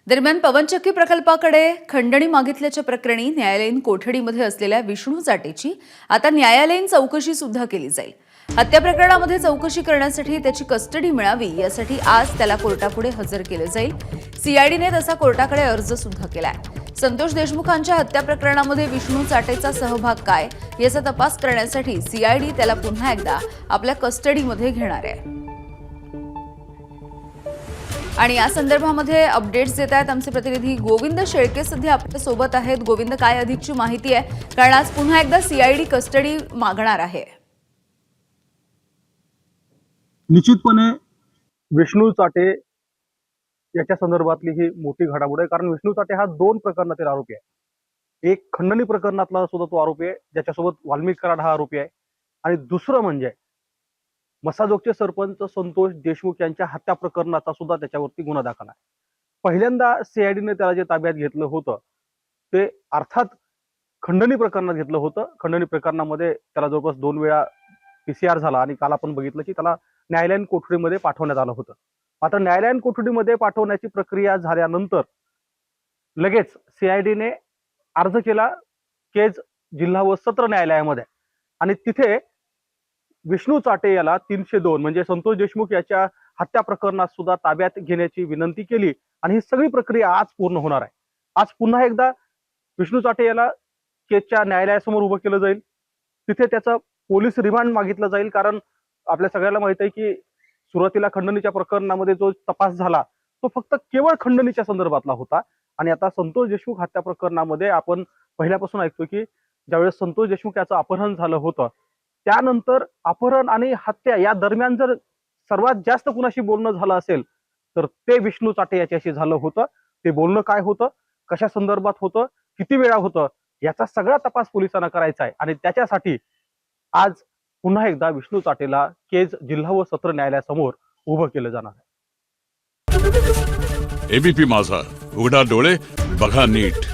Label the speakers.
Speaker 1: दरम्यान पवनचक्की प्रकल्पाकडे खंडणी मागितल्याच्या प्रकरणी न्यायालयीन कोठडीमध्ये असलेल्या विष्णू चाटेची आता न्यायालयीन चौकशी सुद्धा केली जाईल। हत्या प्रकरणामध्ये चौकशी करण्यासाठी त्याची कस्टडी मिळावी यासाठी आज त्याला कोर्टापुढे हजर केले जाईल। सीआयडीने तसा कोर्टाकडे अर्ज सुद्धा केलाय। संतोष देशमुखांच्या हत्या प्रकरणामध्ये विष्णू चाटेचा सहभाग काय याचा तपास करण्यासाठी सीआयडी त्याला पुन्हा एकदा आपल्या कस्टडीमध्ये घेणार आहे। आणि या संदर्भामध्ये अपडेट्स देत आहेत आमचे प्रतिनिधी गोविंद शेळके सध्या आपल्या सोबत आहेत। गोविंद, काय अधिकची माहिती आहे? कारण आज पुन्हा एकदा सीआयडी कस्टडी मागणार आहे।
Speaker 2: निश्चितपणे विष्णू चाटे याच्या संदर्भातली ही मोठी घडामोड आहे, कारण विष्णू चाटे हा 2 प्रकरणातील आरोपी आहे। एक खंडणी प्रकरणातला सुद्धा तो आरोपी आहे, ज्याच्यासोबत वाल्मिक कराड हा आरोपी आहे, आणि दुसरं म्हणजे मसाजोगचे सरपंच संतोष देशमुख यांच्या हत्या प्रकरणाचा सुद्धा त्याच्यावरती गुन्हा दाखल आहे। पहिल्यांदा सीआयडीने त्याला जे ताब्यात घेतलं होतं ते अर्थात खंडणी प्रकरणात घेतलं होतं। खंडणी प्रकरणामध्ये त्याला जवळपास 2 वेळा पीसीआर झाला आणि काल आपण बघितलं की त्याला न्यायालयीन कोठडीमध्ये पाठवण्यात आलं होतं। मात्र न्यायालयीन कोठडीमध्ये पाठवण्याची प्रक्रिया झाल्यानंतर लगेच सीआयडीने अर्ज केला केज जिल्हा व सत्र न्यायालयामध्ये, आणि तिथे विष्णू चाटे याला 302 म्हणजे संतोष देशमुख याच्या हत्या प्रकरणात सुद्धा ताब्यात घेण्याची विनंती केली, आणि ही सगळी प्रक्रिया आज पूर्ण होणार आहे। आज पुन्हा एकदा विष्णू चाटे याला केजच्या न्यायालयासमोर उभं केलं जाईल। तिथे त्याचा पोलीस रिमांड मागितलं जाईल, कारण आपल्या सगळ्याला माहित आहे की सुरुवातीला खंडणीच्या प्रकरणामध्ये जो तपास झाला तो फक्त केवळ खंडणीच्या संदर्भातला होता, आणि आता संतोष देशमुख हत्या प्रकरणामध्ये आपण पहिल्यापासून ऐकतो की ज्यावेळेस संतोष देशमुख याचं अपहरण झालं होतं त्यानंतर अपहरण आणि हत्या या दरम्यान जर सर्वात जास्त कुणाशी बोलणं झालं असेल तर ते विष्णू चाटे याच्याशी झालं होतं। ते बोलणं काय होतं, कशा संदर्भात होतं, किती वेळा होतं, याचा सगळा तपास पोलिसांना करायचा आहे, आणि त्याच्यासाठी आज पुन्हा एकदा विष्णू चाटेला केज जिल्हा व सत्र न्यायालयासमोर उभं केलं जाणार आहे।
Speaker 3: एबीपी माझा, उघडा डोळे बघा नीट।